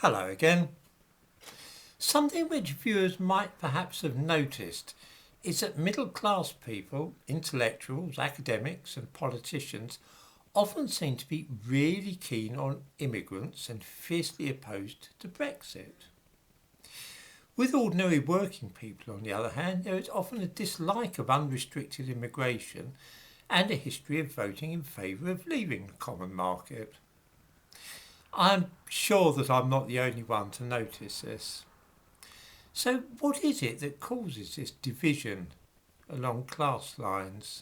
Hello again. Something which viewers might perhaps have noticed is that middle class people, intellectuals, academics, and politicians often seem to be really keen on immigrants and fiercely opposed to Brexit. With ordinary working people, on the other hand, there is often a dislike of unrestricted immigration and a history of voting in favour of leaving the common market. I'm sure that I'm not the only one to notice this. So, what is it that causes this division along class lines?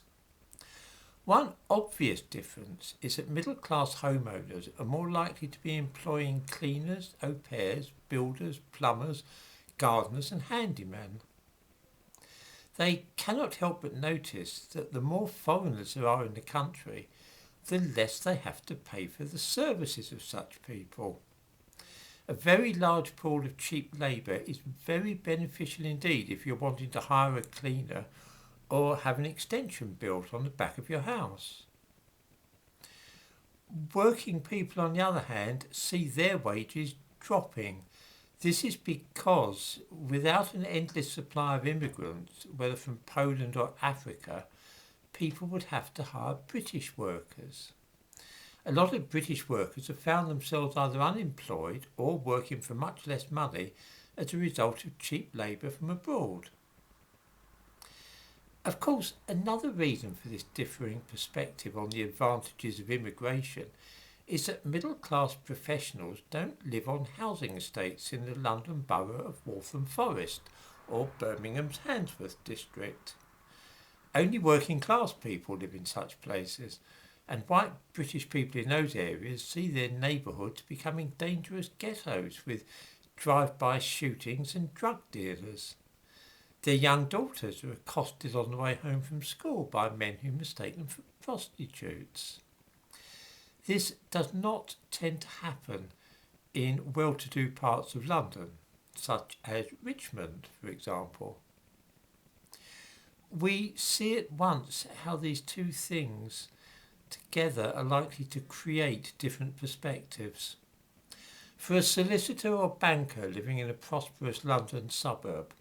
One obvious difference is that middle class homeowners are more likely to be employing cleaners, au pairs, builders, plumbers, gardeners, and handymen. They cannot help but notice that the more foreigners there are in the country, the less they have to pay for the services of such people. A very large pool of cheap labour is very beneficial indeed if you're wanting to hire a cleaner or have an extension built on the back of your house. Working people, on the other hand, see their wages dropping. This is because without an endless supply of immigrants, whether from Poland or Africa, people would have to hire British workers. A lot of British workers have found themselves either unemployed or working for much less money as a result of cheap labour from abroad. Of course, another reason for this differing perspective on the advantages of immigration is that middle class professionals don't live on housing estates in the London borough of Waltham Forest or Birmingham's Handsworth district. Only working class people live in such places, and white British people in those areas see their neighbourhoods becoming dangerous ghettos with drive-by shootings and drug dealers. Their young daughters are accosted on the way home from school by men who mistake them for prostitutes. This does not tend to happen in well-to-do parts of London, such as Richmond, for example. We see at once how these two things together are likely to create different perspectives. For a solicitor or banker living in a prosperous London suburb,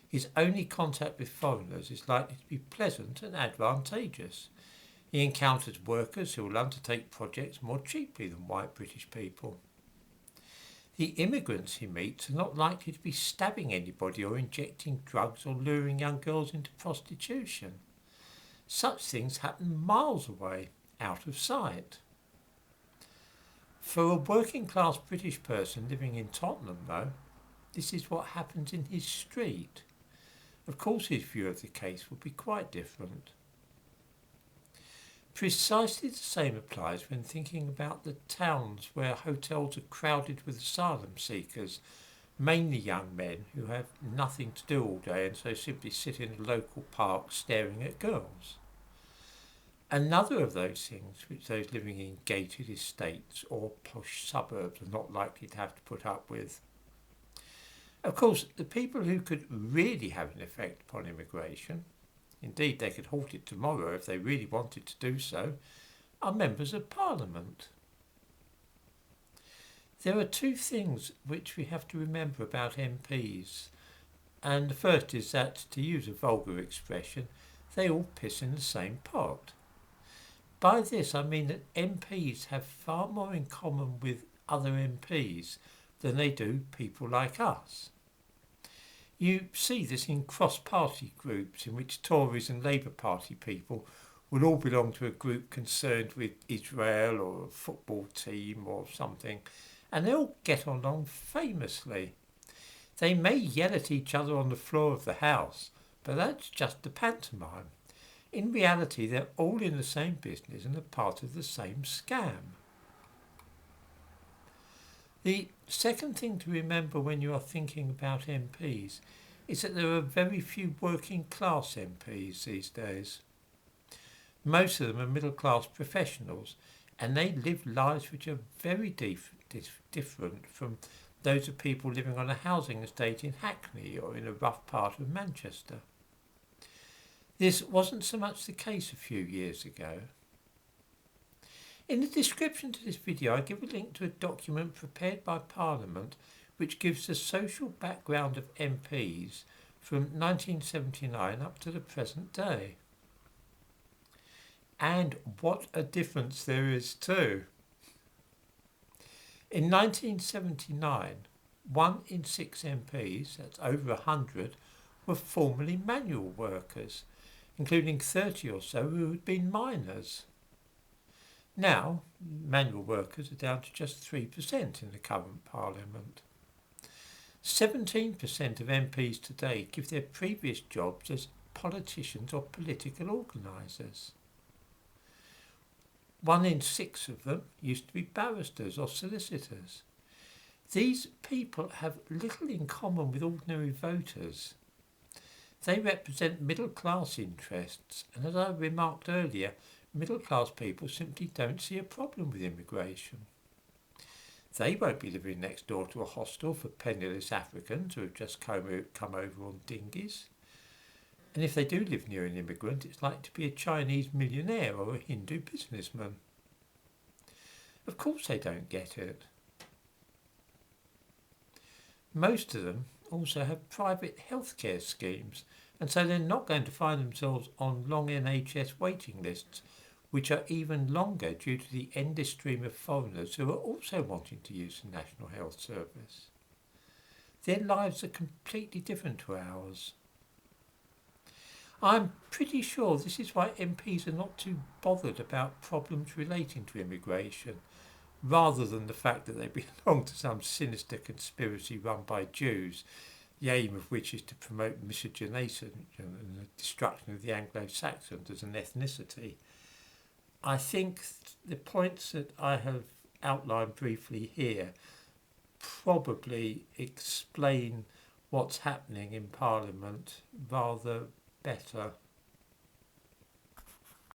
his only contact with foreigners is likely to be pleasant and advantageous. He encounters workers who will undertake projects more cheaply than white British people. The immigrants he meets are not likely to be stabbing anybody or injecting drugs or luring young girls into prostitution. Such things happen miles away, out of sight. For a working class British person living in Tottenham, though, this is what happens in his street. Of course his view of the case will be quite different. Precisely the same applies when thinking about the towns where hotels are crowded with asylum seekers, mainly young men who have nothing to do all day and so simply sit in a local park staring at girls. Another of those things which those living in gated estates or posh suburbs are not likely to have to put up with. Of course, the people who could really have an effect upon immigration, indeed they could halt it tomorrow if they really wanted to do so, are members of Parliament. There are two things which we have to remember about MPs, and the first is that, to use a vulgar expression, they all piss in the same pot. By this I mean that MPs have far more in common with other MPs than they do people like us. You see this in cross-party groups in which Tories and Labour Party people will all belong to a group concerned with Israel or a football team or something, and they all get along famously. They may yell at each other on the floor of the House, but that's just a pantomime. In reality, they're all in the same business and are part of the same scam. The second thing to remember when you are thinking about MPs is that there are very few working class MPs these days. Most of them are middle class professionals, and they live lives which are very different from those of people living on a housing estate in Hackney or in a rough part of Manchester. This wasn't so much the case a few years ago. In the description to this video I give a link to a document prepared by Parliament which gives the social background of MPs from 1979 up to the present day. And what a difference there is too. In 1979, 1 in 6 MPs, that's over 100, were formerly manual workers, including 30 or so who had been miners. Now, manual workers are down to just 3% in the current Parliament. 17% of MPs today give their previous jobs as politicians or political organisers. 1 in 6 of them used to be barristers or solicitors. These people have little in common with ordinary voters. They represent middle class interests, and as I remarked earlier, middle class people simply don't see a problem with immigration. They won't be living next door to a hostel for penniless Africans who have just come over on dinghies. And if they do live near an immigrant, it's likely to be a Chinese millionaire or a Hindu businessman. Of course they don't get it. Most of them also have private healthcare schemes, and so they're not going to find themselves on long NHS waiting lists, which are even longer due to the endless stream of foreigners who are also wanting to use the National Health Service. Their lives are completely different to ours. I'm pretty sure this is why MPs are not too bothered about problems relating to immigration, rather than the fact that they belong to some sinister conspiracy run by Jews, the aim of which is to promote miscegenation and the destruction of the Anglo-Saxons as an ethnicity. I think the points that I have outlined briefly here probably explain what's happening in Parliament rather better